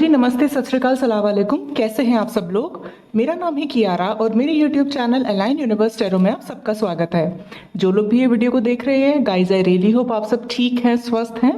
जी, नमस्ते, सत श्री अकाल, सलाम वालेकुम। कैसे हैं आप सब लोग? मेरा नाम है कियारा और मेरे YouTube channel align universe tarot में आप सबका स्वागत है। जो लोग भी ये वीडियो को देख रहे हैं, गाइज आई रियली होप आप सब ठीक हैं, स्वस्थ हैं।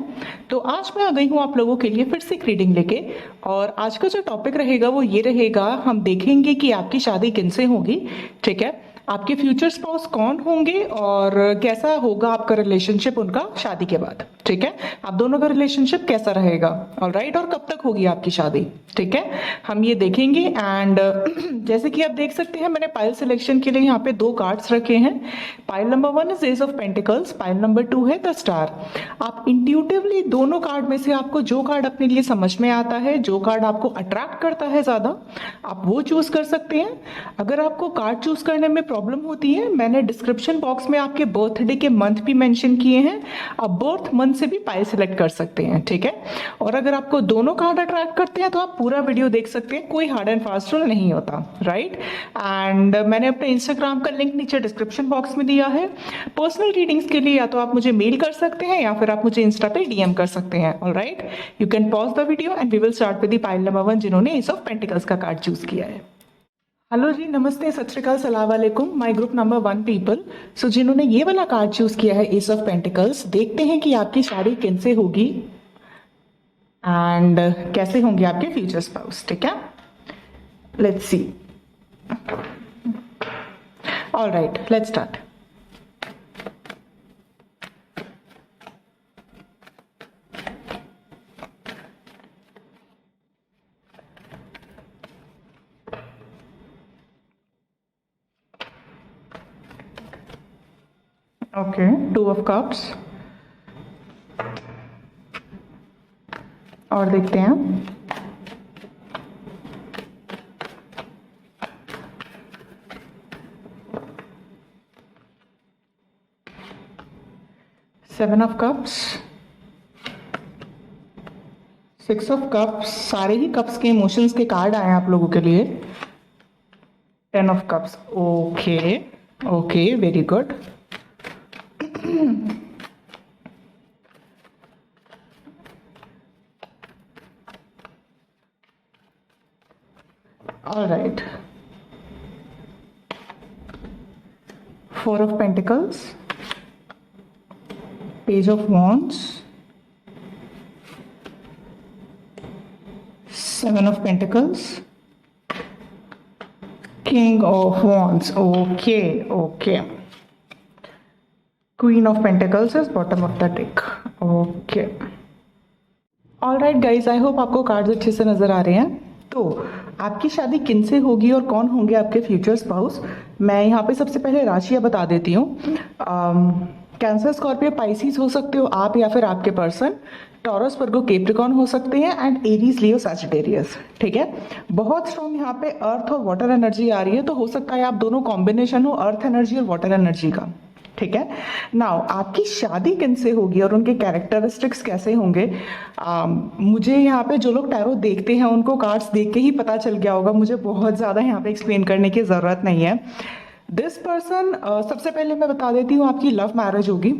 तो आज मैं आ गई हूँ आप लोगों के लिए फिर से एक रीडिंग लेके। और आज का जो टॉपिक रहेगा वो ये रहेगा, हम देखेंगे कि आपकी शादी किनसे होगी। ठीक है, आपके फ्यूचर स्पाउस कौन होंगे और कैसा होगा आपका रिलेशनशिप उनका शादी के बाद। ठीक है, आप दोनों का रिलेशनशिप कैसा रहेगा, ऑलराइट, और कब तक होगी आपकी शादी। ठीक है, हम ये देखेंगे। एंड जैसे कि आप देख सकते हैं, मैंने पाइल सिलेक्शन के लिए यहाँ पे दो कार्ड्स रखे हैं। Pile number 1 is ace of pentacles, pile number 2 है द स्टार। आप इंट्यूटिवली दोनों कार्ड में से आपको जो कार्ड अपने लिए समझ में आता है, जो कार्ड आपको अट्रैक्ट करता है ज्यादा, आप वो चूज कर सकते हैं। अगर आपको कार्ड चूज करने में प्रॉब्लम होती है, मैंने डिस्क्रिप्शन बॉक्स में आपके बर्थडे के मंथ भी मेंशन किए हैं, आप बर्थ मंथ से भी पाइल सिलेक्ट कर सकते हैं। ठीक है, और अगर आपको दोनों कार्ड अट्रैक्ट करते हैं तो आप पूरा वीडियो देख सकते हैं, कोई हार्ड एंड फास्ट रूल नहीं होता, राइट। एंड मैंने अपने इंस्टाग्राम का लिंक नीचे डिस्क्रिप्शन बॉक्स में दिया है। पर्सनल रीडिंग्स के लिए या तो आप मुझे मेल कर सकते हैं या फिर आप मुझे इंस्टा पे डीएम कर सकते हैं। Alright, you can pause the video and we will start with the pile number 1 जिन्होंने एस ऑफ पेंटिकल्स का कार्ड चूज किया है। हेलो जी, नमस्ते, सत श्री अकाल, सलाम वालेकुम, my group number 1 people. So जिन्होंने ये वाला कार्ड चूज किया है एस ऑफ पेंटिकल्स, देखते हैं कि आपकी शादी किनसे होगी एंड कैसे होंगे आपके फ्यूचर स्पाउस। ठीक है, let's see. Alright, let's start. Okay, 2 of cups. और देखते हैं 7 ऑफ कप्स, 6 ऑफ कप्स। सारे ही कप्स के इमोशंस के कार्ड आए हैं आप लोगों के लिए। 10 of cups. Okay okay, very good. All right. 4 of Pentacles, Page of Wands, 7 of Pentacles, King of Wands. Okay. Queen of Pentacles is bottom of the deck. Okay. All right guys, I hope आपको cards अच्छे से नजर आ रहे हैं। तो आपकी शादी किनसे होगी और कौन होंगे आपके फ्यूचर स्पाउस, मैं यहाँ पे सबसे पहले राशियाँ बता देती हूँ। कैंसर, स्कॉर्पियो, पाइसिस हो सकते हो आप या फिर आपके पर्सन। टॉरस, वर्गो, कैप्रिकॉर्न हो सकते हैं एंड एरीज, लियो, सैजिटेरियस। ठीक है, बहुत स्ट्रॉन्ग यहाँ पे अर्थ और वाटर एनर्जी आ रही है, तो हो सकता है आप दोनों कॉम्बिनेशन हो अर्थ एनर्जी और वाटर एनर्जी का। ठीक है, नाउ आपकी शादी किनसे होगी और उनके कैरेक्टरिस्टिक्स कैसे होंगे। मुझे यहाँ पे जो लोग टैरो देखते हैं उनको कार्ड्स देख के ही पता चल गया होगा, मुझे बहुत ज़्यादा यहाँ पे एक्सप्लेन करने की ज़रूरत नहीं है। दिस पर्सन, सबसे पहले मैं बता देती हूँ, आपकी लव मैरिज होगी।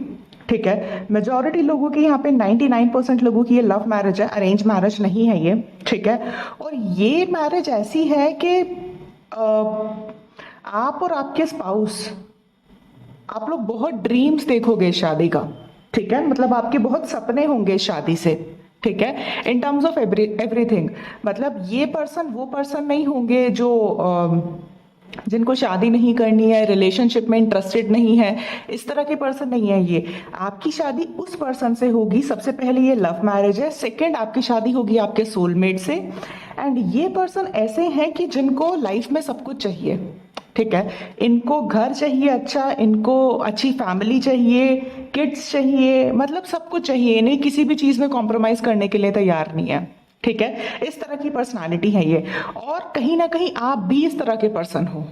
ठीक है, मेजॉरिटी लोगों की यहाँ पे 99% लोगों की ये लव मैरिज है, अरेंज मैरिज नहीं है ये। ठीक है, और ये मैरिज ऐसी है कि आप और आपके स्पाउस, आप लोग बहुत ड्रीम्स देखोगे शादी का। ठीक है, मतलब आपके बहुत सपने होंगे शादी से। ठीक है, इन टर्म्स ऑफ एवरीथिंग, मतलब ये पर्सन वो पर्सन नहीं होंगे जो जिनको शादी नहीं करनी है, रिलेशनशिप में इंटरेस्टेड नहीं है, इस तरह के पर्सन नहीं है ये। आपकी शादी उस पर्सन से होगी, सबसे पहले ये लव मैरिज है, सेकंड आपकी शादी होगी आपके सोलमेट से। एंड ये पर्सन ऐसे हैं कि जिनको लाइफ में सब कुछ चाहिए। ठीक है, इनको घर चाहिए अच्छा, इनको अच्छी फैमिली चाहिए, किड्स चाहिए, मतलब सब कुछ चाहिए, इन्हें किसी भी चीज में कॉम्प्रोमाइज करने के लिए तैयार नहीं है। ठीक है, इस तरह की पर्सनालिटी है ये, और कहीं ना कहीं आप भी इस तरह के पर्सन हो।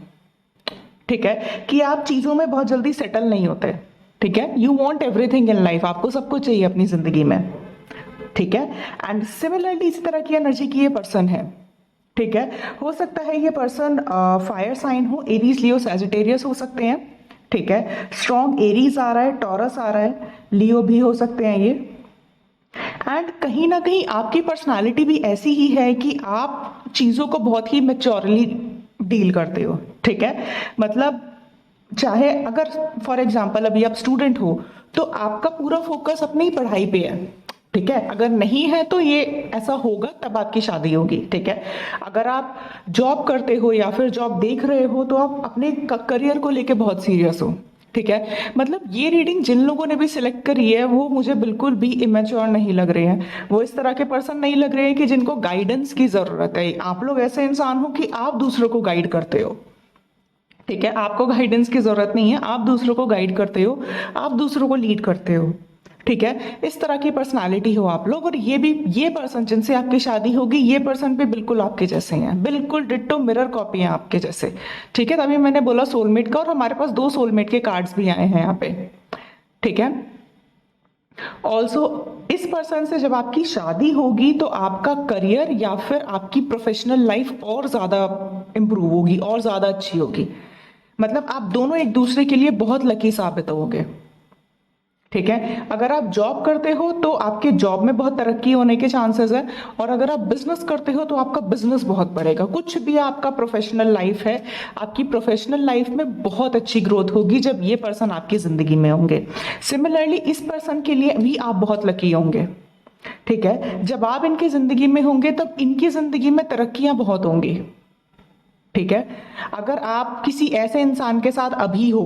ठीक है, कि आप चीजों में बहुत जल्दी सेटल नहीं होते। ठीक है, you want everything in life, आपको सब कुछ चाहिए अपनी जिंदगी में। ठीक है, एंड सिमिलरली इस तरह की एनर्जी की ये पर्सन है। ठीक है, हो सकता है ये पर्सन फायर साइन हो, एरीज, लियो, सैजिटेरियस हो सकते हैं। ठीक है, स्ट्रॉन्ग एरीज आ रहा है, टॉरस आ रहा है, लियो भी हो सकते हैं ये। एंड कहीं ना कहीं आपकी पर्सनालिटी भी ऐसी ही है कि आप चीज़ों को बहुत ही मैच्योरली डील करते हो, ठीक है। मतलब चाहे अगर फॉर एग्जाम्पल अभी आप स्टूडेंट हो तो आपका पूरा फोकस अपनी पढ़ाई पे है, ठीक है। अगर नहीं है तो ये ऐसा होगा तब आपकी शादी होगी, ठीक है। अगर आप जॉब करते हो या फिर जॉब देख रहे हो तो आप अपने करियर को लेके बहुत सीरियस हो, ठीक है। मतलब ये रीडिंग जिन लोगों ने भी सिलेक्ट करी है वो मुझे बिल्कुल भी इमेच्योर नहीं लग रहे हैं, वो इस तरह के पर्सन नहीं लग रहे हैं कि जिनको गाइडेंस की जरूरत है। आप लोग ऐसे इंसान हो कि आप दूसरों को गाइड करते हो, ठीक है। आपको गाइडेंस की जरूरत नहीं है, आप दूसरों को गाइड करते हो, आप दूसरों को लीड करते हो, ठीक है। इस तरह की पर्सनालिटी हो आप लोग। और ये पर्सन जिनसे आपकी शादी होगी ये पर्सन भी बिल्कुल आपके जैसे हैं, बिल्कुल डिट्टो मिरर कॉपी हैं आपके जैसे, ठीक है। तभी मैंने बोला सोलमेट का, और हमारे पास 2 सोलमेट के कार्ड्स भी आए हैं यहाँ पे, ठीक है। ऑल्सो इस पर्सन से जब आपकी शादी होगी तो आपका करियर या फिर आपकी प्रोफेशनल लाइफ और ज्यादा इंप्रूव होगी और ज्यादा अच्छी होगी। मतलब आप दोनों एक दूसरे के लिए बहुत लकी साबित होगे, ठीक है। अगर आप जॉब करते हो तो आपके जॉब में बहुत तरक्की होने के चांसेस है, और अगर आप बिजनेस करते हो तो आपका बिजनेस बहुत बढ़ेगा। कुछ भी आपका प्रोफेशनल लाइफ है, आपकी प्रोफेशनल लाइफ में बहुत अच्छी ग्रोथ होगी जब ये पर्सन आपकी जिंदगी में होंगे। सिमिलरली इस पर्सन के लिए भी आप बहुत लकी होंगे, ठीक है। जब आप इनकी जिंदगी में होंगे तब इनकी जिंदगी में तरक्कियां बहुत होंगी, ठीक है। अगर आप किसी ऐसे इंसान के साथ अभी हो,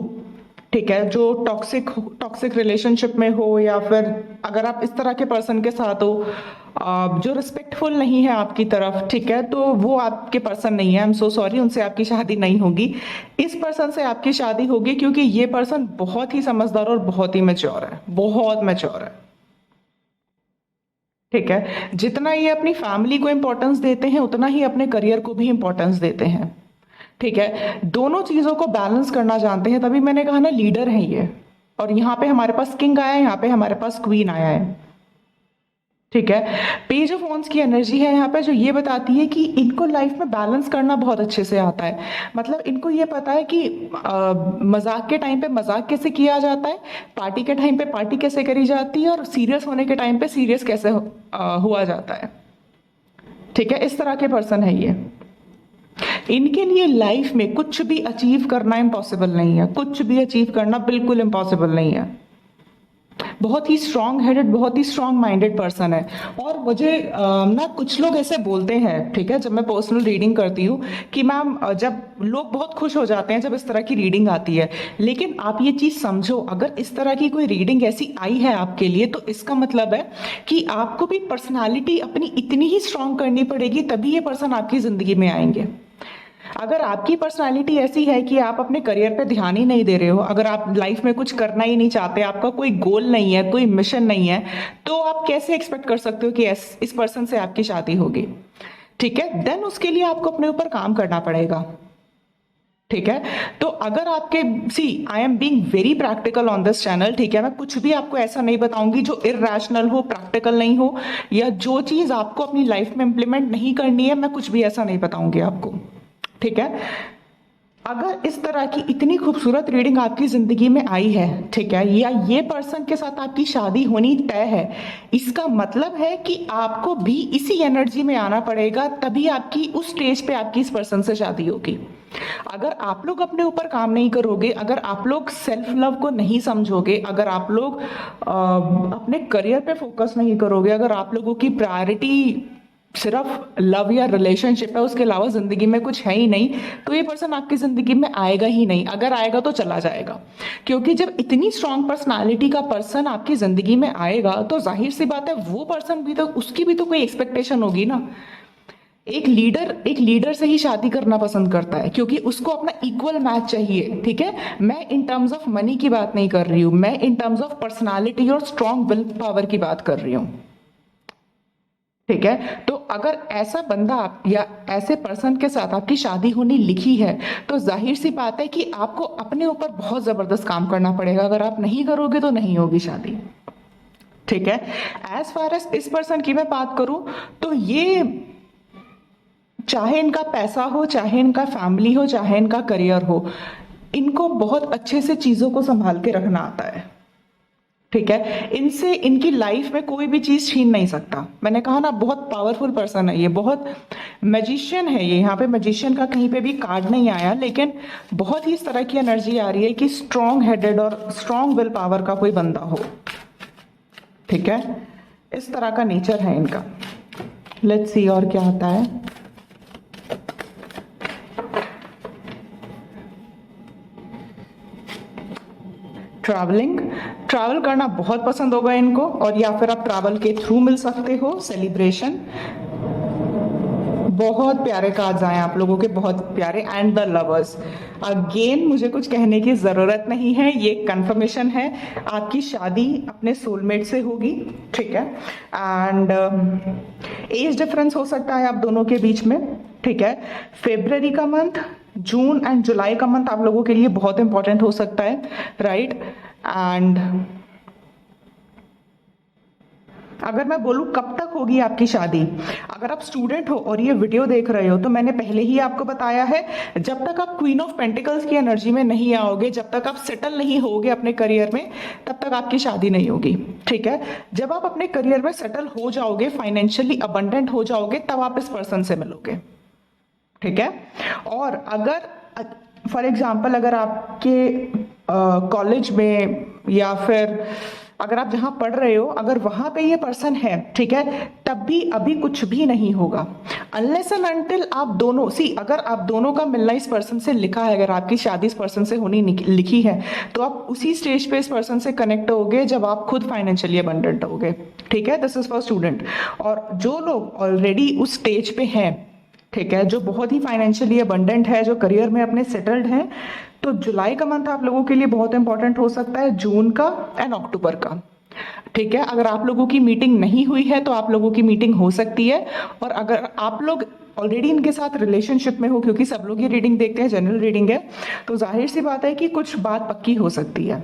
ठीक है, जो टॉक्सिक रिलेशनशिप में हो, या फिर अगर आप इस तरह के पर्सन के साथ हो जो रिस्पेक्टफुल नहीं है आपकी तरफ, ठीक है, तो वो आपके पर्सन नहीं है। आई एम सो सॉरी, उनसे आपकी शादी नहीं होगी। इस पर्सन से आपकी शादी होगी क्योंकि ये पर्सन बहुत ही समझदार और बहुत ही मैच्योर है, बहुत मैच्योर है, ठीक है। जितना ये अपनी फैमिली को इंपॉर्टेंस देते हैं उतना ही अपने करियर को भी इंपॉर्टेंस देते हैं, ठीक है। दोनों चीजों को बैलेंस करना जानते हैं, तभी मैंने कहा ना लीडर है ये। और यहाँ पे हमारे पास किंग आया है, यहाँ पे हमारे पास क्वीन आया है, ठीक है। पेज ऑफ वॉन्ड्स की एनर्जी है यहाँ पे जो ये बताती है कि इनको लाइफ में बैलेंस करना बहुत अच्छे से आता है। मतलब इनको ये पता है कि मजाक के टाइम पे मजाक कैसे किया जाता है, पार्टी के टाइम पे पार्टी कैसे करी जाती है, और सीरियस होने के टाइम पे सीरियस कैसे हुआ जाता है, ठीक है। इस तरह के पर्सन है ये। इनके लिए लाइफ में कुछ भी अचीव करना इम्पॉसिबल नहीं है, कुछ भी अचीव करना बिल्कुल इम्पॉसिबल नहीं है। बहुत ही स्ट्रांग हेडेड, बहुत ही स्ट्रांग माइंडेड पर्सन है। और मुझे ना कुछ लोग ऐसे बोलते हैं, ठीक है, जब मैं पर्सनल रीडिंग करती हूँ कि मैम जब लोग बहुत खुश हो जाते हैं जब इस तरह की रीडिंग आती है, लेकिन आप ये चीज समझो, अगर इस तरह की कोई रीडिंग ऐसी आई है आपके लिए तो इसका मतलब है कि आपको भी पर्सनालिटी अपनी इतनी ही स्ट्रांग करनी पड़ेगी तभी ये पर्सन आपकी जिंदगी में आएंगे। अगर आपकी पर्सनालिटी ऐसी है कि आप अपने करियर पे ध्यान ही नहीं दे रहे हो, अगर आप लाइफ में कुछ करना ही नहीं चाहते, आपका कोई गोल नहीं है, कोई मिशन नहीं है, तो आप कैसे एक्सपेक्ट कर सकते हो कि इस पर्सन से आपकी शादी होगी, ठीक है। देन उसके लिए आपको अपने ऊपर काम करना पड़ेगा, ठीक है। तो अगर आपके I am being very practical on this channel, ठीक है। मैं कुछ भी आपको ऐसा नहीं बताऊंगी जो इरैशनल हो, प्रैक्टिकल नहीं हो, या जो चीज आपको अपनी लाइफ में इंप्लीमेंट नहीं करनी है, मैं कुछ भी ऐसा नहीं बताऊंगी आपको, ठीक है। अगर इस तरह की इतनी खूबसूरत रीडिंग आपकी जिंदगी में आई है, ठीक है, या ये पर्सन के साथ आपकी शादी होनी तय है, इसका मतलब है कि आपको भी इसी एनर्जी में आना पड़ेगा, तभी आपकी उस स्टेज पे आपकी इस पर्सन से शादी होगी। अगर आप लोग अपने ऊपर काम नहीं करोगे, अगर आप लोग सेल्फ लव को नहीं समझोगे, अगर आप लोग अपने करियर पे फोकस नहीं करोगे, अगर आप लोगों की प्रायोरिटी सिर्फ लव या रिलेशनशिप है, उसके अलावा जिंदगी में कुछ है ही नहीं, तो ये पर्सन आपकी जिंदगी में आएगा ही नहीं। अगर आएगा तो चला जाएगा, क्योंकि जब इतनी स्ट्रांग पर्सनालिटी का पर्सन आपकी जिंदगी में आएगा तो जाहिर सी बात है वो पर्सन भी तो, उसकी भी तो कोई एक्सपेक्टेशन होगी ना। एक लीडर से ही शादी करना पसंद करता है क्योंकि उसको अपना इक्वल मैच चाहिए, ठीक है। मैं इन टर्म्स ऑफ मनी की बात नहीं कर रही हूं, मैं इन टर्म्स ऑफ पर्सनालिटी और स्ट्रांग विल पावर की बात कर रही हूं, ठीक है। तो अगर ऐसा बंदा या ऐसे पर्सन के साथ आपकी शादी होनी लिखी है तो जाहिर सी बात है कि आपको अपने ऊपर बहुत जबरदस्त काम करना पड़ेगा। अगर आप नहीं करोगे तो नहीं होगी शादी, ठीक है। एज फार एज इस पर्सन की मैं बात करूं तो ये, चाहे इनका पैसा हो, चाहे इनका फैमिली हो, चाहे इनका करियर हो, इनको बहुत अच्छे से चीजों को संभाल के रखना आता है, ठीक है, इनसे इनकी लाइफ में कोई भी चीज छीन नहीं सकता। मैंने कहा ना, बहुत पावरफुल पर्सन है ये, बहुत मैजिशियन है ये। यहाँ पे मैजिशियन का कहीं पे भी कार्ड नहीं आया, लेकिन बहुत ही इस तरह की एनर्जी आ रही है कि स्ट्रॉन्ग हेडेड और स्ट्रॉन्ग विल पावर का कोई बंदा हो। ठीक है, इस तरह का नेचर है इनका। लेट्स सी और क्या आता है। ट्रैवलिंग, ट्रैवल करना बहुत पसंद होगा इनको, और या फिर आप ट्रैवल के थ्रू मिल सकते हो। सेलिब्रेशन, बहुत प्यारे कार्ड्स आए आप लोगों के, बहुत प्यारे। एंड द लवर्स, अगेन मुझे कुछ कहने की जरूरत नहीं है, ये कंफर्मेशन है, आपकी शादी अपने सोलमेट से होगी। ठीक है, एंड एज डिफरेंस हो सकता है आप दोनों के बीच में। ठीक है, फेब्रवरी का मंथ, जून एंड जुलाई का मंथ आप लोगों के लिए बहुत इंपॉर्टेंट हो सकता है, राइट। एंड अगर मैं बोलूं कब तक होगी आपकी शादी, अगर आप स्टूडेंट हो और ये वीडियो देख रहे हो, तो मैंने पहले ही आपको बताया है, जब तक आप क्वीन ऑफ पेंटिकल्स की एनर्जी में नहीं आओगे, जब तक आप सेटल नहीं होगे अपने करियर में, तब तक आपकी शादी नहीं होगी। ठीक है, जब आप अपने करियर में सेटल हो जाओगे, फाइनेंशियली अबंडेंट हो जाओगे, तब आप इस पर्सन से मिलोगे। ठीक है, और अगर फॉर एग्जाम्पल अगर आपके कॉलेज में या फिर अगर आप जहां पढ़ रहे हो, अगर वहां पे ये पर्सन है, ठीक है, तब भी अभी कुछ भी नहीं होगा, अनलेस एंड अनटिल आप दोनों अगर आप दोनों का मिलना इस पर्सन से लिखा है, अगर आपकी शादी इस पर्सन से होनी लिखी है, तो आप उसी स्टेज पे इस पर्सन से कनेक्ट होगे जब आप खुद फाइनेंशियली अबंडेंट होगे। ठीक है, दिस इज फॉर स्टूडेंट। और जो लोग ऑलरेडी उस स्टेज पे हैं, ठीक है, जो बहुत ही फाइनेंशियली अबंडेंट है, जो करियर में अपने सेटल्ड हैं, तो जुलाई का मंथ आप लोगों के लिए बहुत इंपॉर्टेंट हो सकता है, जून का एंड अक्टूबर का। ठीक है, अगर आप लोगों की मीटिंग नहीं हुई है तो आप लोगों की मीटिंग हो सकती है, और अगर आप लोग ऑलरेडी इनके साथ रिलेशनशिप में हो, क्योंकि सब लोग ये रीडिंग देखते हैं, जनरल रीडिंग है, तो जाहिर सी बात है कि कुछ बात पक्की हो सकती है।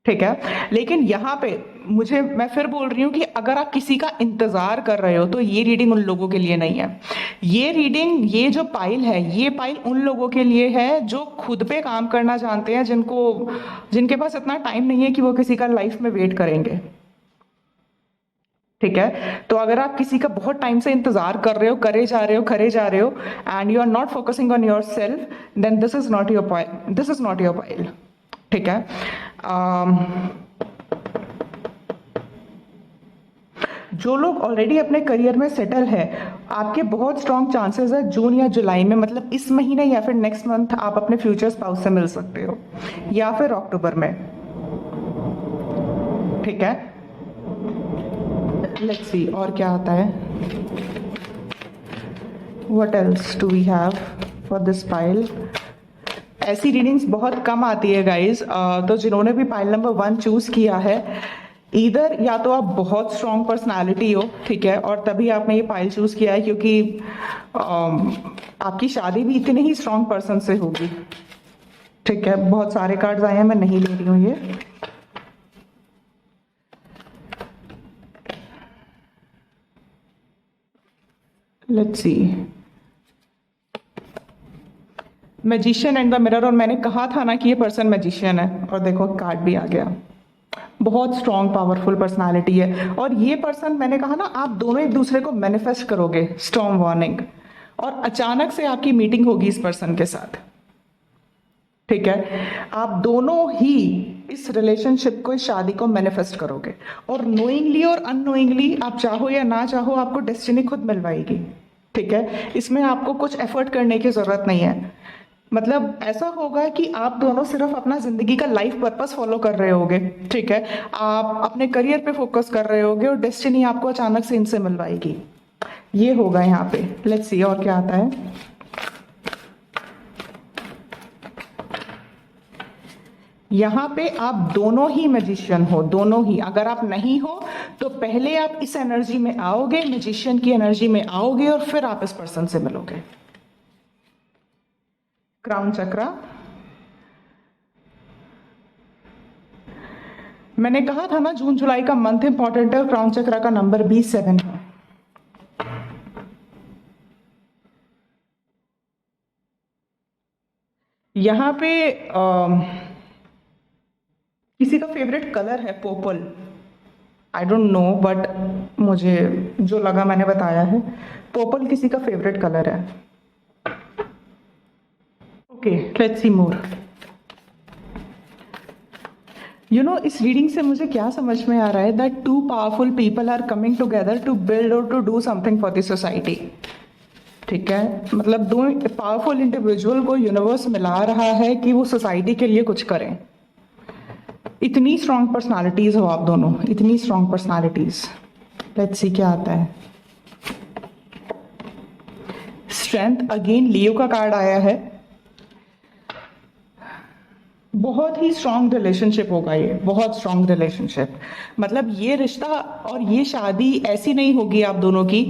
ठीक है, लेकिन यहाँ पे मैं फिर बोल रही हूँ कि अगर आप किसी का इंतजार कर रहे हो, तो ये रीडिंग उन लोगों के लिए नहीं है। ये रीडिंग, ये जो पाइल है, ये पाइल उन लोगों के लिए है जो खुद पे काम करना जानते हैं, जिनके पास इतना टाइम नहीं है कि वो किसी का लाइफ में वेट करेंगे। ठीक है, तो अगर आप किसी का बहुत टाइम से इंतजार कर रहे हो, करे जा रहे हो and you are not focusing on yourself, then this is not your pile, this is not your pile. ठीक है, जो लोग ऑलरेडी अपने करियर में सेटल है, आपके बहुत स्ट्रॉन्ग चांसेस है जून या जुलाई में, मतलब इस महीने या फिर नेक्स्ट मंथ, आप अपने फ्यूचर स्पाउस से मिल सकते हो, या फिर अक्टूबर में। ठीक है, लेट्स सी और क्या आता है। What else do we have for this pile. ऐसी रीडिंग्स बहुत कम आती है गाइज, तो जिन्होंने भी पाइल नंबर 1 चूज किया है, इधर या तो आप बहुत स्ट्रॉन्ग पर्सनालिटी हो, ठीक है, और तभी आपने ये पाइल चूज किया है, क्योंकि आपकी शादी भी इतने ही स्ट्रॉन्ग पर्सन से होगी। ठीक है, बहुत सारे कार्ड्स आए हैं, मैं नहीं ले रही हूँ ये। Let's see, magician and the mirror, और मैंने कहा था ना कि ये पर्सन मैजिशियन है, और देखो कार्ड भी आ गया। बहुत स्ट्रॉन्ग पावरफुल पर्सनालिटी है, और ये पर्सन, मैंने कहा ना, आप दोनों एक दूसरे को मैनिफेस्ट करोगे, स्टॉर्म वार्निंग, और अचानक से आपकी मीटिंग होगी इस पर्सन के साथ। ठीक है, आप दोनों ही इस रिलेशनशिप को, इस शादी को मैनिफेस्ट करोगे, और नोइंगली और अननोइंगली, आप चाहो या ना चाहो, आपको डेस्टिनी खुद मिलवाएगी। ठीक है, इसमें आपको कुछ एफर्ट करने की जरूरत नहीं है। मतलब ऐसा होगा कि आप दोनों सिर्फ अपना जिंदगी का लाइफ पर्पस फॉलो कर रहे होगे। ठीक है, आप अपने करियर पे फोकस कर रहे होगे, और डेस्टिनी आपको अचानक से इनसे मिलवाएगी। ये होगा यहाँ पे। लेट्स सी और क्या आता है। यहाँ पे आप दोनों ही मैजिशियन हो, दोनों ही। अगर आप नहीं हो तो पहले आप इस एनर्जी में आओगे, मैजिशियन की एनर्जी में आओगे, और फिर आप इस पर्सन से मिलोगे। क्राउन चक्रा, मैंने कहा था ना जून जुलाई का मंथ इंपॉर्टेंट है, और क्राउन चक्रा का नंबर भी 7 है। यहाँ पे किसी का फेवरेट कलर है purple. I don't know but मुझे जो लगा मैंने बताया है। पर्पल किसी का फेवरेट कलर है। ओके, लेट्स सी मोर। इस रीडिंग से मुझे क्या समझ में आ रहा है that two powerful people are coming together to build और to do something for the society. ठीक है, मतलब दो पावरफुल इंडिविजुअल को यूनिवर्स मिला रहा है कि वो सोसाइटी के लिए कुछ करें। इतनी स्ट्रॉन्ग पर्सनालिटीज हो आप दोनों, इतनी स्ट्रॉन्ग पर्सनालिटीज। लेट्स सी क्या आता है। स्ट्रेंथ, अगेन लियो का कार्ड आया है। बहुत ही स्ट्रॉन्ग रिलेशनशिप होगा ये, बहुत स्ट्रॉन्ग रिलेशनशिप। मतलब ये रिश्ता और ये शादी ऐसी नहीं होगी आप दोनों की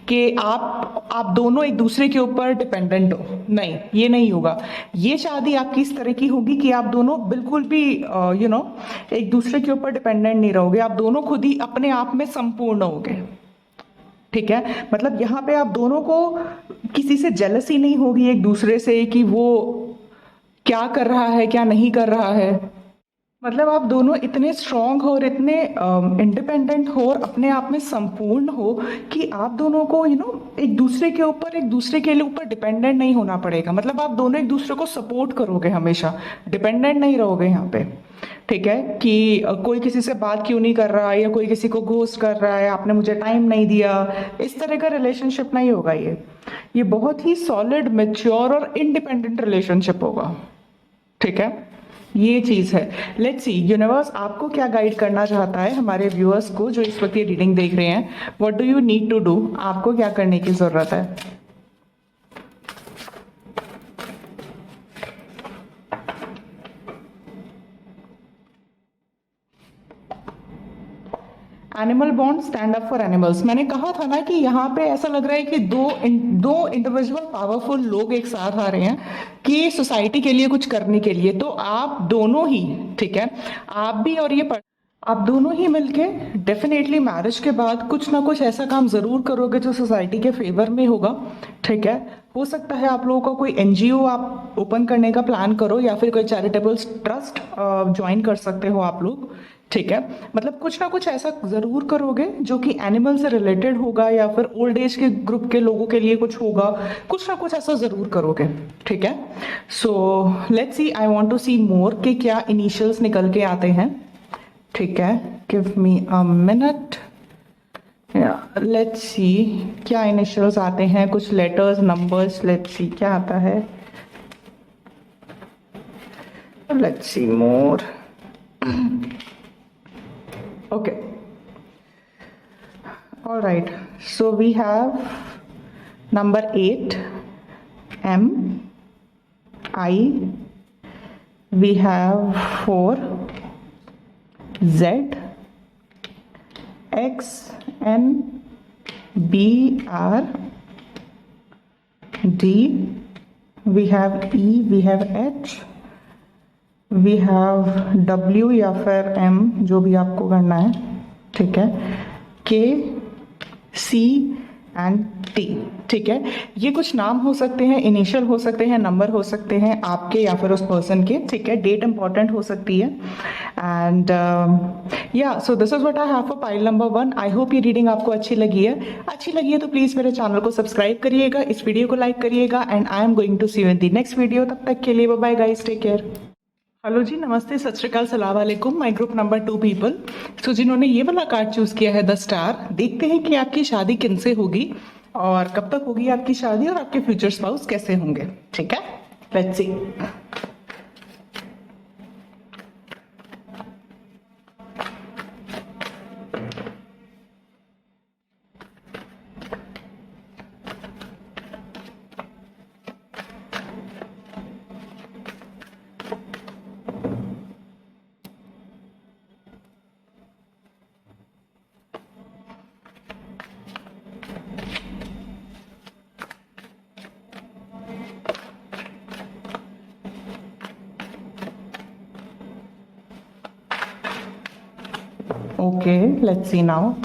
कि आप दोनों एक दूसरे के ऊपर डिपेंडेंट हो। नहीं, ये नहीं होगा। ये शादी आपकी इस तरह की होगी कि आप दोनों बिल्कुल भी एक दूसरे के ऊपर डिपेंडेंट नहीं रहोगे। आप दोनों खुद ही अपने आप में संपूर्ण होगे। ठीक है, मतलब यहाँ पे आप दोनों को किसी से जेलसी नहीं होगी एक दूसरे से कि वो क्या कर रहा है क्या नहीं कर रहा है। मतलब आप दोनों इतने स्ट्रांग हो और इतने इंडिपेंडेंट हो और अपने आप में संपूर्ण हो कि आप दोनों को एक दूसरे के ऊपर, एक दूसरे के लिए ऊपर डिपेंडेंट नहीं होना पड़ेगा। मतलब आप दोनों एक दूसरे को सपोर्ट करोगे, हमेशा डिपेंडेंट नहीं रहोगे यहाँ पे। ठीक है, कि कोई किसी से बात क्यों नहीं कर रहा है या कोई किसी को घोस्ट कर रहा है, आपने मुझे टाइम नहीं दिया, इस तरह का रिलेशनशिप नहीं होगा ये बहुत ही सॉलिड, मैच्योर और इंडिपेंडेंट रिलेशनशिप होगा। ठीक है, ये चीज है। लेट्स सी यूनिवर्स आपको क्या गाइड करना चाहता है हमारे व्यूअर्स को जो इस वक्त ये रीडिंग देख रहे हैं। What do you need to do, आपको क्या करने की जरूरत है। Animal bond, stand up for animals. मैंने कहा था ना कि यहाँ पे ऐसा लग रहा है कि दो इंडिविजुअल पावरफुल लोग एक साथ आ रहे हैं कि सोसाइटी के लिए कुछ करने के लिए। तो आप दोनों ही, ठीक है, आप भी और ये आप दोनों ही मिलके डेफिनेटली मैरिज के बाद कुछ ना कुछ ऐसा काम जरूर करोगे जो सोसाइटी के फेवर में होगा। ठीक है, हो सकता है आप लोगों का कोई एनजीओ आप ओपन करने का प्लान करो या फिर कोई चैरिटेबल ट्रस्ट ज्वाइन कर सकते हो आप लोग। ठीक है, मतलब कुछ ना कुछ ऐसा जरूर करोगे जो कि एनिमल से रिलेटेड होगा या फिर ओल्ड एज के ग्रुप के लोगों के लिए कुछ होगा। कुछ ना कुछ ऐसा जरूर करोगे। ठीक है, so let's see, I want to see more कि क्या इनिशियल्स निकल के आते हैं। ठीक है, give me a minute. Let's see क्या इनिशियल्स आते हैं, कुछ लेटर्स, नंबर्स। लेट्स सी क्या आता है। Let's see more. Okay, all right, so we have number 8, M, I, we have 4, Z, X, N, B, R, D, we have E, we have H, we have W या फिर M, जो भी आपको करना है। ठीक है, के, सी एंड टी। ठीक है, ये कुछ नाम हो सकते हैं, इनिशियल हो सकते हैं, नंबर हो सकते हैं आपके या फिर उस पर्सन के। ठीक है, डेट इंपॉर्टेंट हो सकती है। एंड या so this is what I have for pile number 1। I hope ये रीडिंग आपको अच्छी लगी है। अच्छी लगी है तो प्लीज मेरे चैनल को सब्सक्राइब करिएगा, इस वीडियो को लाइक करिएगा and I am going to see you in the next video. तब तक के लिए bye bye guys, take care. Hello जी, नमस्ते, सत श्री अकाल, सलाम वालेकुम। My group number 2 people. So जिन्होंने ये वाला कार्ड चूज किया है, द स्टार, देखते हैं कि आपकी शादी किनसे होगी और कब तक होगी आपकी शादी और आपके फ्यूचर स्पाउस कैसे होंगे। ठीक है, let's see. Okay, let's see now.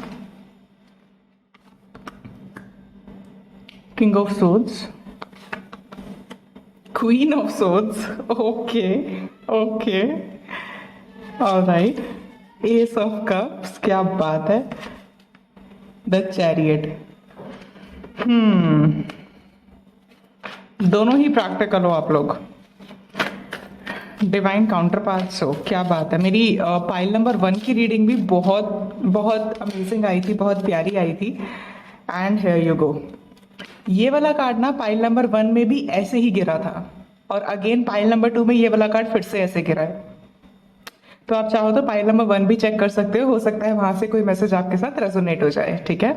King of Swords, Queen of Swords. Okay, okay. Alright, S of cups, क्या बात है। द चैरियट, दोनों ही प्रैक्टिकल हो आप लोग। डिवाइन काउंटर पार्ट्स हो, क्या बात है। मेरी पाइल नंबर 1 की रीडिंग भी बहुत बहुत अमेजिंग आई थी, बहुत प्यारी आई थी। एंड हियर यू गो, ये वाला कार्ड ना पाइल नंबर 1 में भी ऐसे ही गिरा था, और अगेन पाइल नंबर 2 में ये वाला कार्ड फिर से ऐसे गिरा है। तो आप चाहो तो पाइल नंबर 1 भी चेक कर सकते हो सकता है वहां से कोई मैसेज आपके साथ रेजोनेट हो जाए, ठीक है।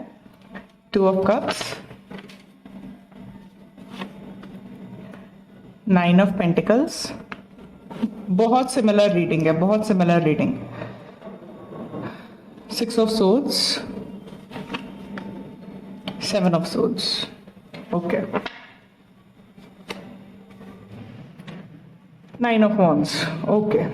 2 ऑफ कप्स, 9 ऑफ पेंटिकल्स, बहुत सिमिलर रीडिंग है, बहुत similar reading. 6 of swords, 7 of swords, okay. 9 of wands, okay.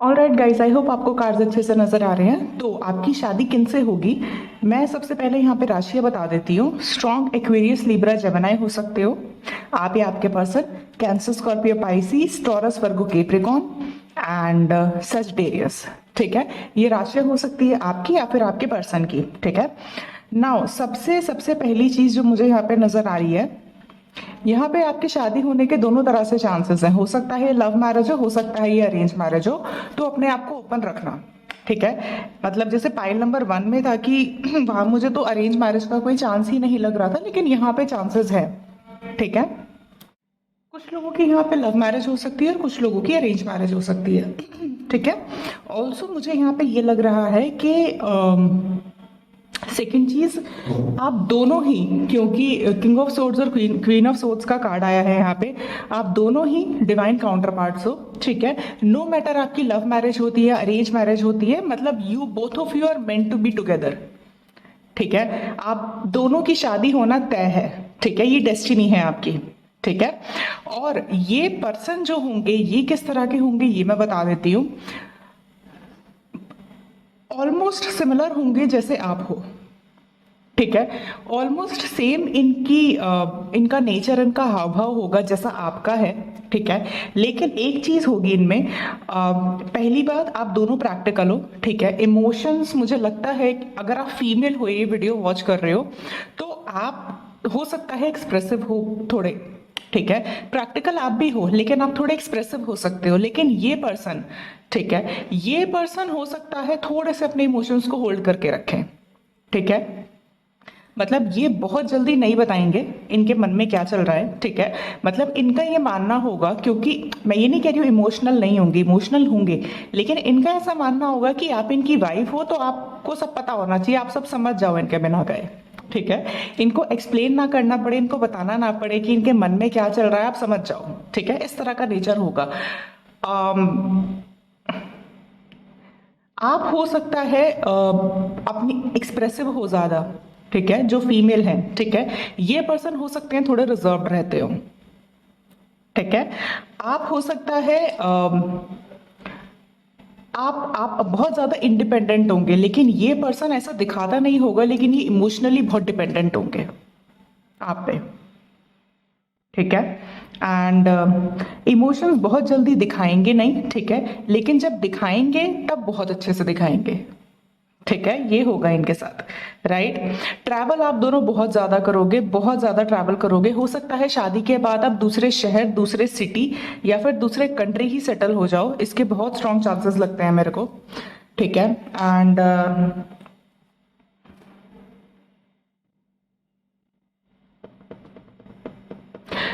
Alright guys, I hope आपको कार्ड्स अच्छे से नजर आ रहे हैं। तो आपकी शादी किनसे होगी, मैं सबसे पहले यहाँ पे राशियां बता देती हूँ। स्ट्रॉन्ग एक्वेरियस, लिब्रा, जेमिनी हो सकते हो आप या आपके person. Cancer, Scorpio, Pisces, taurus, Virgo, Capricorn and Sagittarius, ठीक है। ये राशियां हो सकती है आपकी या फिर आपके पर्सन की, ठीक है। नाउ सबसे सबसे पहली चीज जो मुझे यहाँ पे नजर आ रही है, यहाँ पे आपकी शादी होने के दोनों तरह से चांसेस हैं। हो सकता है लव मैरिज हो सकता है ये अरेंज मैरिज हो। तो अपने आप को ओपन रखना, ठीक है। मतलब जैसे पाइल नंबर 1 में था कि वहां मुझे तो अरेंज मैरिज का कोई चांस ही नहीं लग रहा था, लेकिन यहाँ पे चांसेस है, ठीक है। कुछ लोगों की यहाँ पे लव मैरिज हो सकती है और कुछ लोगों की अरेंज मैरिज हो सकती है, ठीक है। ऑल्सो मुझे यहाँ पे ये लग रहा है कि सेकेंड चीज, आप दोनों ही, क्योंकि किंग ऑफ सोर्ड्स और क्वीन ऑफ सोर्ड्स का कार्ड आया है यहाँ पे, आप दोनों ही डिवाइन काउंटर पार्ट्स हो, ठीक है। नो मैटर आपकी लव मैरिज होती है अरेंज मैरिज होती है, मतलब you both of you are meant to be together, ठीक है। आप दोनों की शादी होना तय है, ठीक है। ये डेस्टिनी है आपकी, ठीक है। और ये पर्सन जो होंगे ये किस तरह के होंगे ये मैं बता देती हूँ। ऑलमोस्ट सिमिलर होंगे जैसे आप हो, ठीक है। ऑलमोस्ट सेम इनका नेचर, इनका हाव भाव होगा जैसा आपका है, ठीक है। लेकिन एक चीज होगी इनमें, पहली बात, आप दोनों प्रैक्टिकल हो, ठीक है। इमोशंस, मुझे लगता है अगर आप फीमेल हो ये वीडियो वॉच कर रहे हो तो आप हो सकता है एक्सप्रेसिव हो थोड़े, ठीक है। प्रैक्टिकल आप भी हो लेकिन आप थोड़े एक्सप्रेसिव हो सकते हो। लेकिन ये पर्सन, ठीक है, ये पर्सन हो सकता है थोड़े से अपने इमोशंस को होल्ड करके रखें, ठीक है। मतलब ये बहुत जल्दी नहीं बताएंगे इनके मन में क्या चल रहा है, ठीक है। मतलब इनका ये मानना होगा, क्योंकि मैं ये नहीं कह रही हूँ इमोशनल नहीं होंगे, इमोशनल होंगे, लेकिन इनका ऐसा मानना होगा कि आप इनकी वाइफ हो तो आपको सब पता होना चाहिए, आप सब समझ जाओ इनके बिना गए, ठीक है। इनको एक्सप्लेन ना करना पड़े, इनको बताना ना पड़े कि इनके मन में क्या चल रहा है, आप समझ जाओ, ठीक है। इस तरह का नेचर होगा। आप हो सकता है अपनी एक्सप्रेसिव हो ज्यादा, ठीक है, जो फीमेल है, ठीक है। ये पर्सन हो सकते हैं थोड़े रिजर्व रहते हो, ठीक है। आप हो सकता है आप बहुत ज्यादा इंडिपेंडेंट होंगे, लेकिन ये पर्सन ऐसा दिखाता नहीं होगा, लेकिन ये इमोशनली बहुत डिपेंडेंट होंगे आप पे, ठीक है। एंड इमोशंस बहुत जल्दी दिखाएंगे नहीं, ठीक है, लेकिन जब दिखाएंगे तब बहुत अच्छे से दिखाएंगे, ठीक है। ये होगा इनके साथ, राइट। ट्रैवल आप दोनों बहुत ज्यादा करोगे, बहुत ज्यादा ट्रैवल करोगे। हो सकता है शादी के बाद आप दूसरे शहर, दूसरे सिटी या फिर दूसरे कंट्री ही सेटल हो जाओ, इसके बहुत स्ट्रॉन्ग चांसेस लगते हैं मेरे को, ठीक है। एंड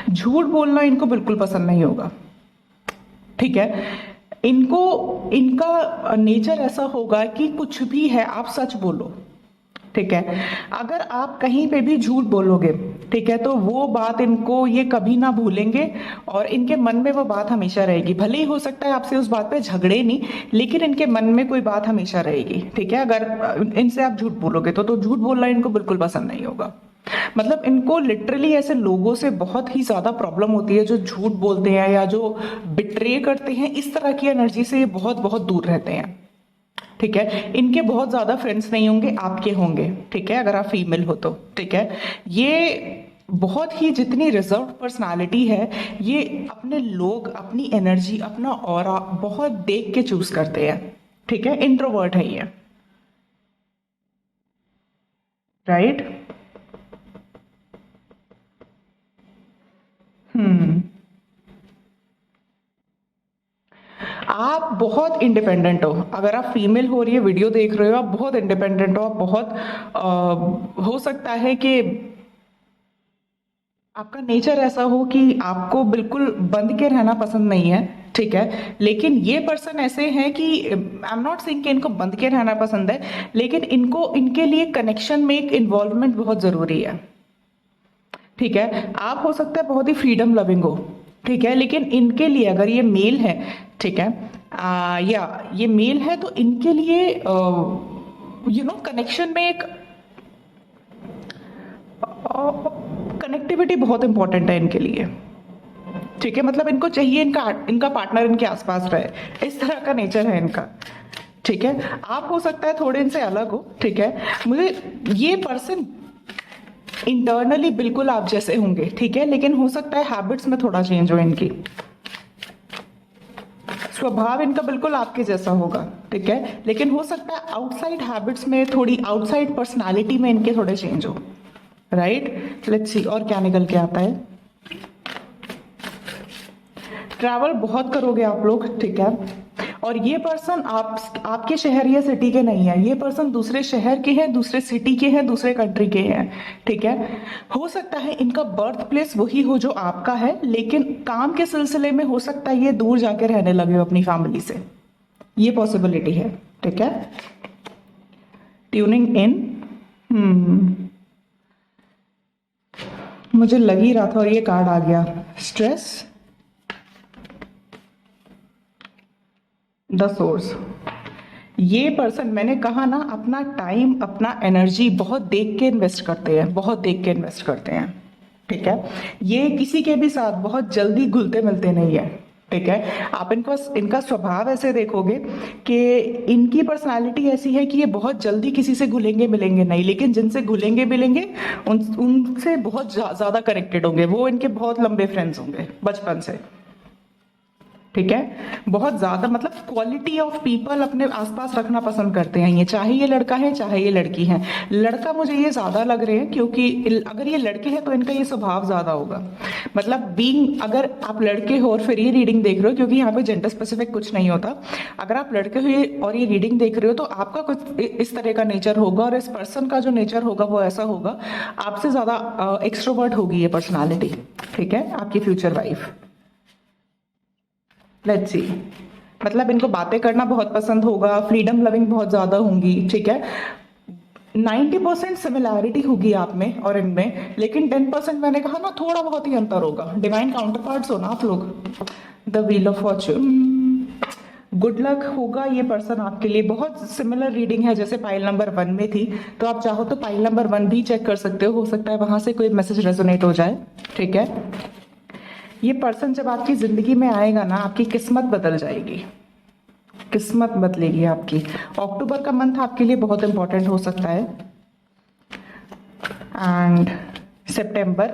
झूठ बोलना इनको बिल्कुल पसंद नहीं होगा, ठीक है। इनको, इनका नेचर ऐसा होगा कि कुछ भी है आप सच बोलो, ठीक है। अगर आप कहीं पे भी झूठ बोलोगे, ठीक है, तो वो बात इनको ये कभी ना भूलेंगे और इनके मन में वो बात हमेशा रहेगी। भले ही हो सकता है आपसे उस बात पे झगड़े नहीं, लेकिन इनके मन में कोई बात हमेशा रहेगी, ठीक है। अगर इनसे आप झूठ बोलोगे तो झूठ बोलना इनको बिल्कुल पसंद नहीं होगा। मतलब इनको लिटरली ऐसे लोगों से बहुत ही ज्यादा प्रॉब्लम होती है जो झूठ बोलते हैं या जो बिट्रे करते हैं, इस तरह की एनर्जी से ये बहुत बहुत दूर रहते हैं, ठीक है। इनके बहुत ज्यादा फ्रेंड्स नहीं होंगे, आपके होंगे, ठीक है, अगर आप फीमेल हो तो, ठीक है। ये बहुत ही जितनी रिजर्व पर्सनालिटी है, ये अपने लोग, अपनी एनर्जी, अपना ऑरा बहुत देख के चूज करते हैं। ठीक है, इंट्रोवर्ट है ये, राइट। हम्म। आप बहुत इंडिपेंडेंट हो, अगर आप फीमेल हो, और ये वीडियो देख रहे हो, आप बहुत इंडिपेंडेंट हो, आप बहुत हो सकता है कि आपका नेचर ऐसा हो कि आपको बिल्कुल बंद के रहना पसंद नहीं है। ठीक है, लेकिन ये पर्सन ऐसे हैं कि आई एम नॉट सेइंग कि इनको बंद के रहना पसंद है, लेकिन इनको इनके लिए कनेक्शन में एक इन्वॉल्वमेंट बहुत जरूरी है। ठीक है, आप हो सकता है बहुत ही फ्रीडम लविंग हो, ठीक है, लेकिन इनके लिए अगर ये मेल है, ठीक है, या ये मेल है, तो इनके लिए कनेक्शन में एक कनेक्टिविटी बहुत इंपॉर्टेंट है इनके लिए। ठीक है, मतलब इनको चाहिए इनका इनका पार्टनर इनके आसपास रहे, इस तरह का नेचर है इनका। ठीक है, आप हो सकता है थोड़े इनसे अलग हो। ठीक है, मुझे ये पर्सन इंटरनली बिल्कुल आप जैसे होंगे, ठीक है, लेकिन हो सकता है हैबिट्स में थोड़ा चेंज हो इनकी, स्वभाव इनका बिल्कुल आपके जैसा होगा। ठीक है, लेकिन हो सकता है आउटसाइड हैबिट्स में, थोड़ी आउटसाइड पर्सनालिटी में इनके थोड़े चेंज हो, राइट। लेट्स सी और क्या निकल के आता है। ट्रैवल बहुत करोगे आप लोग, ठीक है, और ये पर्सन आपके शहर या सिटी के नहीं है, ये पर्सन दूसरे शहर के हैं, दूसरे सिटी के हैं, दूसरे कंट्री के हैं। ठीक है, हो सकता है इनका बर्थ प्लेस वही हो जो आपका है, लेकिन काम के सिलसिले में हो सकता है ये दूर जाके रहने लगे हो अपनी फैमिली से, ये पॉसिबिलिटी है। ठीक है, ट्यूनिंग इन, मुझे लग ही रहा था और ये कार्ड आ गया, स्ट्रेस, द सोर्स। ये पर्सन, मैंने कहा ना, अपना टाइम, अपना एनर्जी बहुत देख के इन्वेस्ट करते हैं, बहुत देख के इन्वेस्ट करते हैं। ठीक है, ये किसी के भी साथ बहुत जल्दी घुलते मिलते नहीं है। ठीक है, आप इनका स्वभाव ऐसे देखोगे कि इनकी पर्सनालिटी ऐसी है कि ये बहुत जल्दी किसी से घुलेंगे मिलेंगे नहीं, लेकिन जिनसे घुलेंगे मिलेंगे उनसे बहुत ज्यादा कनेक्टेड होंगे, वो इनके बहुत लंबे फ्रेंड्स होंगे बचपन से। ठीक है, बहुत ज्यादा, मतलब क्वालिटी ऑफ पीपल अपने आसपास रखना पसंद करते हैं ये, चाहे ये लड़का है चाहे ये लड़की है। लड़का मुझे ये ज्यादा लग रहे हैं, क्योंकि अगर ये लड़के हैं तो इनका ये स्वभाव ज्यादा होगा, मतलब बीइंग, अगर आप लड़के हो और फिर ये रीडिंग देख रहे हो, क्योंकि यहाँ पे जेंडर स्पेसिफिक कुछ नहीं होता, अगर आप लड़के हो और ये रीडिंग देख रहे हो, तो आपका कुछ इस तरह का नेचर होगा, और इस पर्सन का जो नेचर होगा वो ऐसा होगा, आपसे ज्यादा एक्सट्रोवर्ट होगी ये पर्सनैलिटी। ठीक है, आपकी फ्यूचर वाइफ। लेट्स सी, मतलब इनको बातें करना बहुत पसंद होगा, फ्रीडम लविंग बहुत ज्यादा होंगी। ठीक है, 90% सिमिलैरिटी होगी आप में और इनमें, लेकिन 10% मैंने कहा ना, थोड़ा बहुत ही अंतर होगा। डिवाइन काउंटर पार्ट्स हो ना आप लोग। The wheel of Fortune, good luck होगा ये पर्सन आपके लिए। बहुत सिमिलर रीडिंग है जैसे पाइल नंबर 1 में थी, तो आप चाहो तो पाइल नंबर 1 भी चेक कर सकते हो सकता है वहां से कोई मैसेज रेजोनेट हो जाए। ठीक है, ये पर्सन जब आपकी जिंदगी में आएगा ना, आपकी किस्मत बदल जाएगी, किस्मत बदलेगी आपकी। अक्टूबर का मंथ आपके लिए बहुत इंपॉर्टेंट हो सकता है, एंड सितंबर,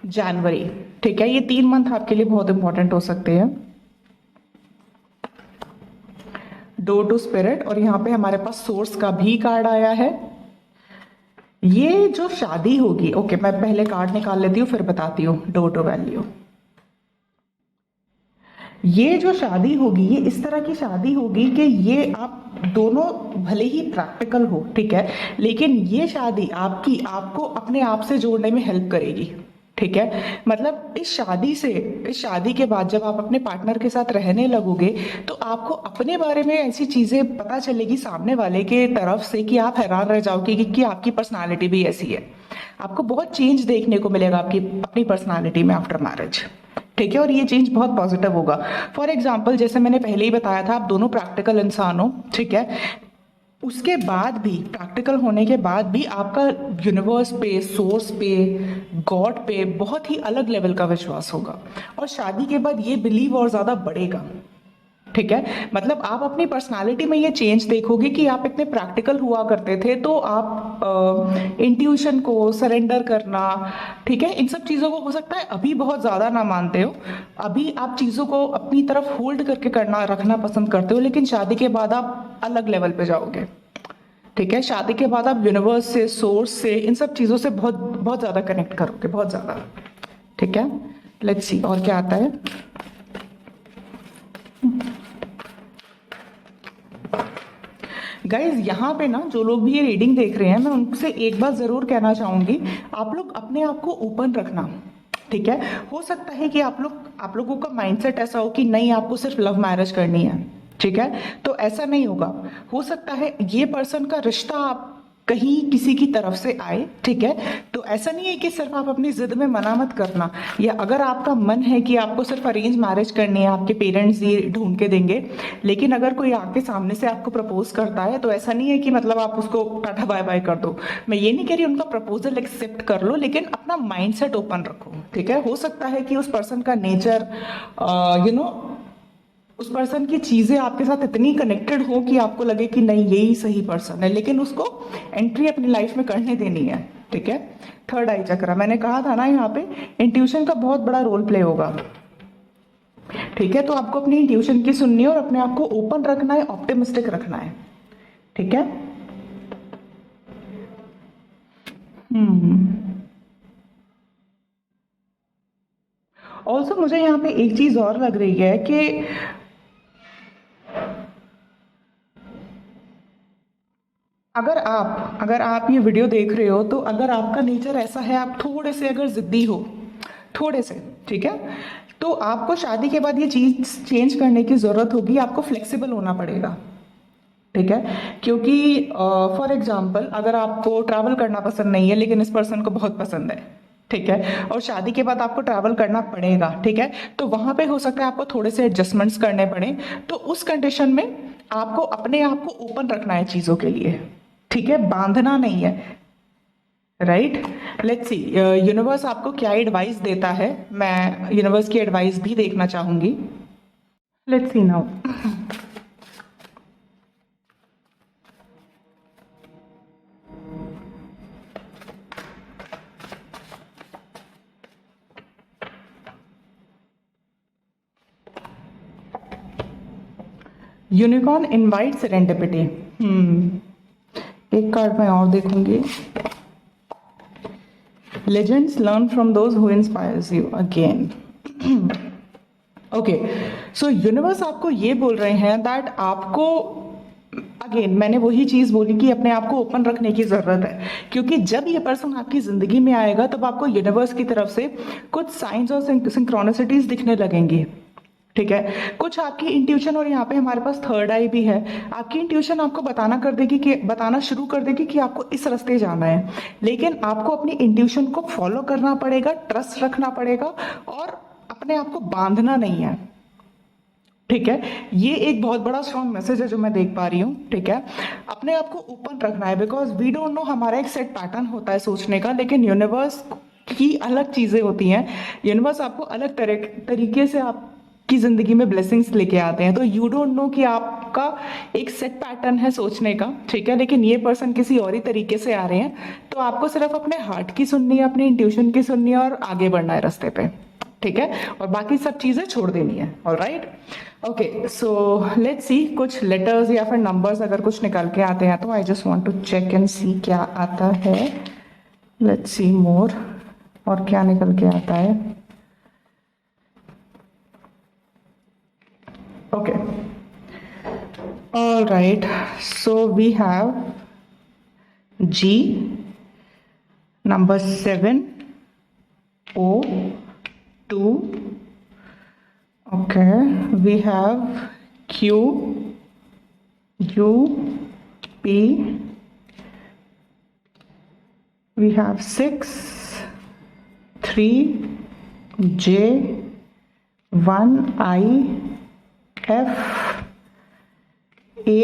जनवरी। ठीक है, ये 3 मंथ आपके लिए बहुत इंपॉर्टेंट हो सकते हैं। डोर टू स्पिरिट, और यहाँ पे हमारे पास सोर्स का भी कार्ड आया है। ये जो शादी होगी, ओके, मैं पहले कार्ड निकाल लेती हूँ फिर बताती हूँ डोर टू वैल्यू। ये जो शादी होगी, ये इस तरह की शादी होगी कि ये आप दोनों भले ही प्रैक्टिकल हो, ठीक है, लेकिन ये शादी आपको अपने आप से जोड़ने में हेल्प करेगी। ठीक है, मतलब इस शादी के बाद जब आप अपने पार्टनर के साथ रहने लगोगे, तो आपको अपने बारे में ऐसी चीजें पता चलेगी सामने वाले के तरफ से कि आप हैरान रह जाओगे कि आपकी पर्सनालिटी भी ऐसी है। आपको बहुत चेंज देखने को मिलेगा आपकी अपनी पर्सनालिटी में आफ्टर मैरिज। ठीक है, और ये चेंज बहुत पॉजिटिव होगा। फॉर एग्जाम्पल, जैसे मैंने पहले ही बताया था, आप दोनों प्रैक्टिकल इंसान हो, ठीक है, उसके बाद भी, प्रैक्टिकल होने के बाद भी आपका यूनिवर्स पे, सोर्स पे, गॉड पे बहुत ही अलग लेवल का विश्वास होगा, और शादी के बाद ये बिलीव और ज्यादा बढ़ेगा। ठीक है, मतलब आप अपनी पर्सनालिटी में ये चेंज देखोगे कि आप इतने प्रैक्टिकल हुआ करते थे, तो आप इंट्यूशन को सरेंडर करना, ठीक है, इन सब चीज़ों को हो सकता है अभी बहुत ज़्यादा ना मानते हो, अभी आप चीज़ों को अपनी तरफ होल्ड करके करना रखना पसंद करते हो, लेकिन शादी के बाद आप अलग लेवल पे जाओगे। ठीक है, शादी के बाद आप यूनिवर्स से, सोर्स से, इन सब चीज़ों से बहुत बहुत ज़्यादा कनेक्ट करोगे, बहुत ज़्यादा। ठीक है, लेट्स सी और क्या आता है। गाइज यहाँ पे ना जो लोग भी ये रीडिंग देख रहे हैं, मैं उनसे एक बात जरूर कहना चाहूंगी, आप लोग अपने आप को ओपन रखना। ठीक है, हो सकता है कि आप लोगों का माइंडसेट ऐसा हो कि नहीं आपको सिर्फ लव मैरिज करनी है। ठीक है, तो ऐसा नहीं होगा। हो सकता है ये पर्सन का रिश्ता आप कहीं किसी की तरफ से आए। ठीक है, तो ऐसा नहीं है कि सिर्फ आप अपनी जिद में मना मत करना, या अगर आपका मन है कि आपको सिर्फ अरेंज मैरिज करनी है, आपके पेरेंट्स ये ढूंढ के देंगे, लेकिन अगर कोई आपके सामने से आपको प्रपोज करता है तो ऐसा नहीं है कि मतलब आप उसको टाटा बाय बाय कर दो। मैं ये नहीं कह रही उनका प्रपोजल एक्सेप्ट कर लो, लेकिन अपना माइंडसेट ओपन रखो। ठीक है, हो सकता है कि उस पर्सन का नेचर उस पर्सन की चीजें आपके साथ इतनी कनेक्टेड हो कि आपको लगे कि नहीं यही सही पर्सन है, लेकिन उसको एंट्री अपनी लाइफ में करने देनी है। ठीक है, थर्ड आई चक्र, मैंने कहा था ना यहाँ पे इंट्यूशन का बहुत बड़ा रोल प्ले होगा। ठीक है, तो आपको अपनी इंट्यूशन की सुननी है और अपने आप को ओपन रखना है, ऑप्टिमिस्टिक रखना है। ठीक है, ऑल्सो मुझे यहाँ पे एक चीज और लग रही है कि अगर आप ये वीडियो देख रहे हो, तो अगर आपका नेचर ऐसा है, आप थोड़े से अगर जिद्दी हो, थोड़े से, ठीक है, तो आपको शादी के बाद ये चीज चेंज करने की जरूरत होगी, आपको फ्लेक्सिबल होना पड़ेगा। ठीक है, क्योंकि फॉर एग्जाम्पल अगर आपको ट्रैवल करना पसंद नहीं है लेकिन इस पर्सन को बहुत पसंद है, ठीक है, और शादी के बाद आपको ट्रैवल करना पड़ेगा, ठीक है, तो वहां पे हो सकता है आपको थोड़े से एडजस्टमेंट्स करने पड़े। तो उस कंडीशन में आपको अपने आप को ओपन रखना है चीजों के लिए। ठीक है, बांधना नहीं है। राइट, लेट्स सी यूनिवर्स आपको क्या एडवाइस देता है, मैं यूनिवर्स की एडवाइस भी देखना चाहूंगी। Let's see now. Unicorn invite serendipity. एक कार्ड मैं और देखूंगी। Legends learn from those who inspires you again. Okay, so universe आपको ये बोल रहे हैं दैट आपको अगेन मैंने वही चीज बोली कि अपने आप को ओपन रखने की जरूरत है, क्योंकि जब ये पर्सन आपकी जिंदगी में आएगा तब आपको यूनिवर्स की तरफ से कुछ साइंस और सिंक्रोनिसिटीज दिखने लगेंगी। ठीक है, कुछ आपकी इंट्यूशन, और यहाँ पे हमारे पास थर्ड आई भी है, आपकी इंट्यूशन आपको बताना शुरू कर देगी कि आपको इस रास्ते जाना है, लेकिन आपको अपनी इंट्यूशन को फॉलो करना पड़ेगा, ट्रस्ट रखना पड़ेगा, और अपने आप को बांधना नहीं है। ठीक है, ये एक बहुत बड़ा स्ट्रॉन्ग मैसेज है जो मैं देख पा रही हूँ। ठीक है, अपने आप को ओपन रखना है, बिकॉज वी डोंट नो, हमारा एक सेट पैटर्न होता है सोचने का, लेकिन यूनिवर्स की अलग चीजें होती हैं। यूनिवर्स आपको अलग तरीके से आपकी जिंदगी में ब्लेसिंग्स लेके आते हैं, तो यू डोंट नो कि आपका एक सेट पैटर्न है सोचने का। ठीक है, लेकिन ये पर्सन किसी और ही तरीके से आ रहे हैं, तो आपको सिर्फ अपने हार्ट की सुननी है, अपनी इंट्यूशन की सुननी है, और आगे बढ़ना है रास्ते पे। ठीक है, और बाकी सब चीजें छोड़ देनी है। ऑलराइट, ओके, सो लेट्स सी कुछ लेटर्स या फिर नंबर्स अगर कुछ निकल के आते हैं तो I just want to check and see क्या आता है। लेट्स सी मोर, और क्या निकल के आता है। Okay, alright, so we have G, number 7, O2, okay, we have Q, U, P, we have 6, 3, J, 1, I, F, A,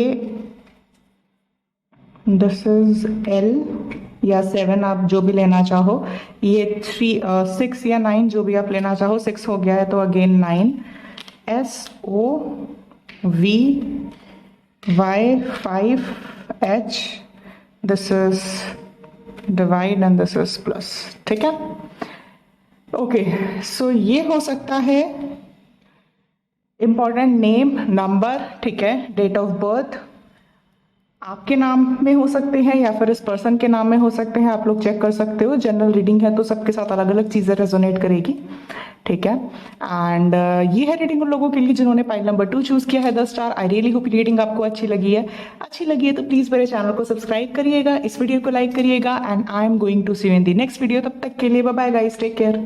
this is L या 7, आप जो भी लेना चाहो, ये 6 या 9 जो भी आप लेना चाहो, 6 हो गया है तो again 9, S, O, V Y5H, this is divide and this is plus. ठीक है, ओके। सो ये हो सकता है इंपॉर्टेंट नेम, नंबर, ठीक है, डेट ऑफ बर्थ आपके नाम में हो सकते हैं या फिर इस पर्सन के नाम में हो सकते हैं। आप लोग चेक कर सकते हो, जनरल रीडिंग है तो सबके साथ अलग अलग चीज़ें रेजोनेट करेगी। ठीक है, एंड ये है रीडिंग उन लोगों के लिए जिन्होंने पाइल नंबर 2 चूज किया है 10 star. I really hope reading आपको अच्छी लगी है। अच्छी लगी है तो प्लीज़ मेरे चैनल को सब्सक्राइब करिएगा, इस वीडियो को लाइक करिएगा, and I am going to see you in the next video. तब तक के लिए bye bye guys, take care.